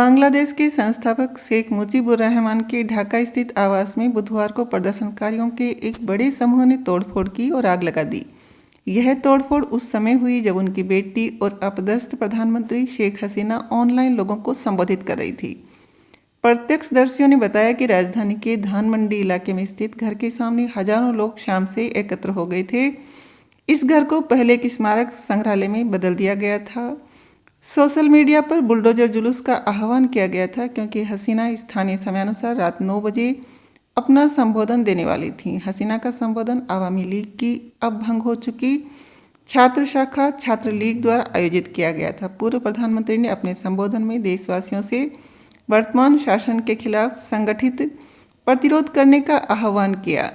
बांग्लादेश के संस्थापक शेख मुजीबुर रहमान के ढाका स्थित आवास में बुधवार को प्रदर्शनकारियों के एक बड़े समूह ने तोड़फोड़ की और आग लगा दी। यह तोड़फोड़ उस समय हुई जब उनकी बेटी और अपदस्थ प्रधानमंत्री शेख हसीना ऑनलाइन लोगों को संबोधित कर रही थी। प्रत्यक्षदर्शियों ने बताया कि राजधानी के धान मंडी इलाके में स्थित घर के सामने हजारों लोग शाम से एकत्र हो गए थे। इस घर को पहले एक स्मारक संग्रहालय में बदल दिया गया था। सोशल मीडिया पर बुलडोजर जुलूस का आह्वान किया गया था क्योंकि हसीना स्थानीय समयानुसार रात 9 बजे अपना संबोधन देने वाली थी। हसीना का संबोधन आवामी लीग की अब भंग हो चुकी छात्र शाखा छात्र लीग द्वारा आयोजित किया गया था। पूर्व प्रधानमंत्री ने अपने संबोधन में देशवासियों से वर्तमान शासन के खिलाफ संगठित प्रतिरोध करने का आह्वान किया।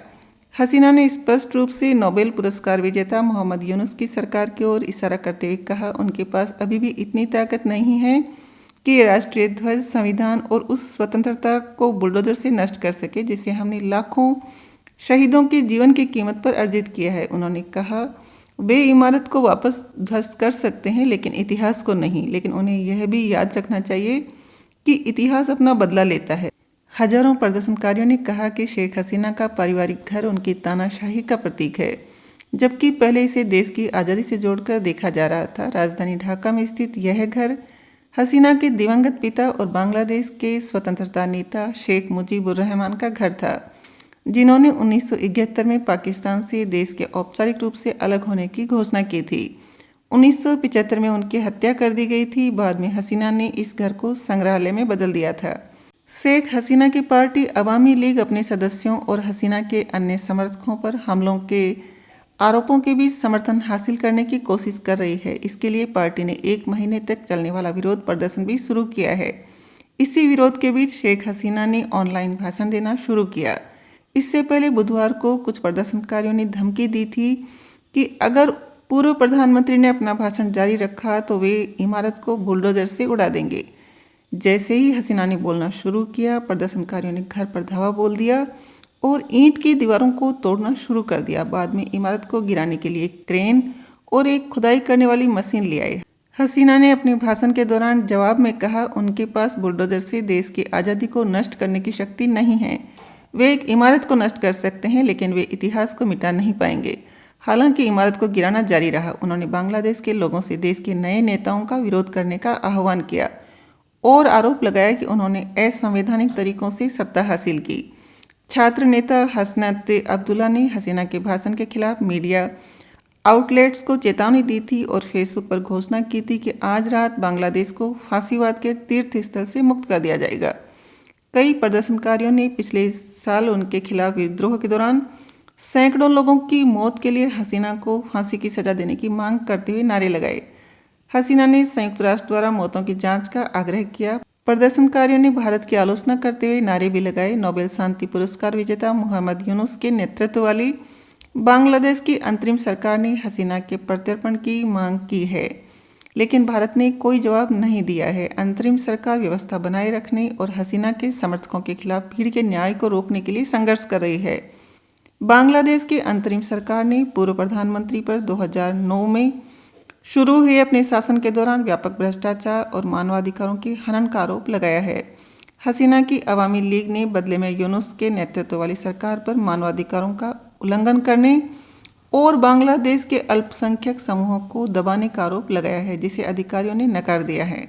हसीना ने स्पष्ट रूप से नोबेल पुरस्कार विजेता मोहम्मद यूनुस की सरकार की ओर इशारा करते हुए कहा, उनके पास अभी भी इतनी ताकत नहीं है कि राष्ट्रीय ध्वज, संविधान और उस स्वतंत्रता को बुलडोजर से नष्ट कर सके जिसे हमने लाखों शहीदों के जीवन की कीमत पर अर्जित किया है। उन्होंने कहा, वे इमारत को वापस ध्वस्त कर सकते हैं लेकिन इतिहास को नहीं। लेकिन उन्हें यह भी याद रखना चाहिए कि इतिहास अपना बदला लेता है। हजारों प्रदर्शनकारियों ने कहा कि शेख हसीना का पारिवारिक घर उनकी तानाशाही का प्रतीक है, जबकि पहले इसे देश की आज़ादी से जोड़कर देखा जा रहा था। राजधानी ढाका में स्थित यह घर हसीना के दिवंगत पिता और बांग्लादेश के स्वतंत्रता नेता शेख मुजीबुर रहमान का घर था, जिन्होंने 1971 में पाकिस्तान से देश के औपचारिक रूप से अलग होने की घोषणा की थी। 1975 में उनकी हत्या कर दी गई थी। बाद में हसीना ने इस घर को संग्रहालय में बदल दिया था। शेख हसीना की पार्टी अवामी लीग अपने सदस्यों और हसीना के अन्य समर्थकों पर हमलों के आरोपों के बीच समर्थन हासिल करने की कोशिश कर रही है। इसके लिए पार्टी ने 1 महीने तक चलने वाला विरोध प्रदर्शन भी शुरू किया है। इसी विरोध के बीच शेख हसीना ने ऑनलाइन भाषण देना शुरू किया। इससे पहले बुधवार को कुछ प्रदर्शनकारियों ने धमकी दी थी कि अगर पूर्व प्रधानमंत्री ने अपना भाषण जारी रखा तो वे इमारत को बुलडोजर से उड़ा देंगे। जैसे ही हसीना ने बोलना शुरू किया, प्रदर्शनकारियों ने घर पर धावा बोल दिया और ईंट की दीवारों को तोड़ना शुरू कर दिया। बाद में इमारत को गिराने के लिए क्रेन और एक खुदाई करने वाली मशीन ले आए। हसीना ने अपने भाषण के दौरान जवाब में कहा, उनके पास बुलडोजर से देश की आज़ादी को नष्ट करने की शक्ति नहीं है। वे एक इमारत को नष्ट कर सकते हैं लेकिन वे इतिहास को मिटा नहीं पाएंगे। हालांकि इमारत को गिराना जारी रहा। उन्होंने बांग्लादेश के लोगों से देश के नए नेताओं का विरोध करने का आह्वान किया और आरोप लगाया कि उन्होंने असंवैधानिक तरीकों से सत्ता हासिल की। छात्र नेता हसनत अब्दुल्ला ने हसीना के भाषण के खिलाफ मीडिया आउटलेट्स को चेतावनी दी थी और फेसबुक पर घोषणा की थी कि आज रात बांग्लादेश को फांसीवाद के तीर्थ स्थल से मुक्त कर दिया जाएगा। कई प्रदर्शनकारियों ने पिछले साल उनके खिलाफ विद्रोह के दौरान सैकड़ों लोगों की मौत के लिए हसीना को फांसी की सजा देने की मांग करते हुए नारे लगाए। हसीना ने संयुक्त राष्ट्र द्वारा मौतों की जांच का आग्रह किया। प्रदर्शनकारियों ने भारत की आलोचना करते हुए नारे भी लगाए। नोबेल शांति पुरस्कार विजेता मोहम्मद यूनुस के नेतृत्व वाली बांग्लादेश की अंतरिम सरकार ने हसीना के प्रत्यर्पण की मांग की है, लेकिन भारत ने कोई जवाब नहीं दिया है। अंतरिम सरकार व्यवस्था बनाए रखने और हसीना के समर्थकों के खिलाफ भीड़ के न्याय को रोकने के लिए संघर्ष कर रही है। बांग्लादेश की अंतरिम सरकार ने पूर्व प्रधानमंत्री पर 2009 में शुरू हुए अपने शासन के दौरान व्यापक भ्रष्टाचार और मानवाधिकारों के हनन का आरोप लगाया है। हसीना की अवामी लीग ने बदले में यूनुस के नेतृत्व वाली सरकार पर मानवाधिकारों का उल्लंघन करने और बांग्लादेश के अल्पसंख्यक समूहों को दबाने का आरोप लगाया है, जिसे अधिकारियों ने नकार दिया है।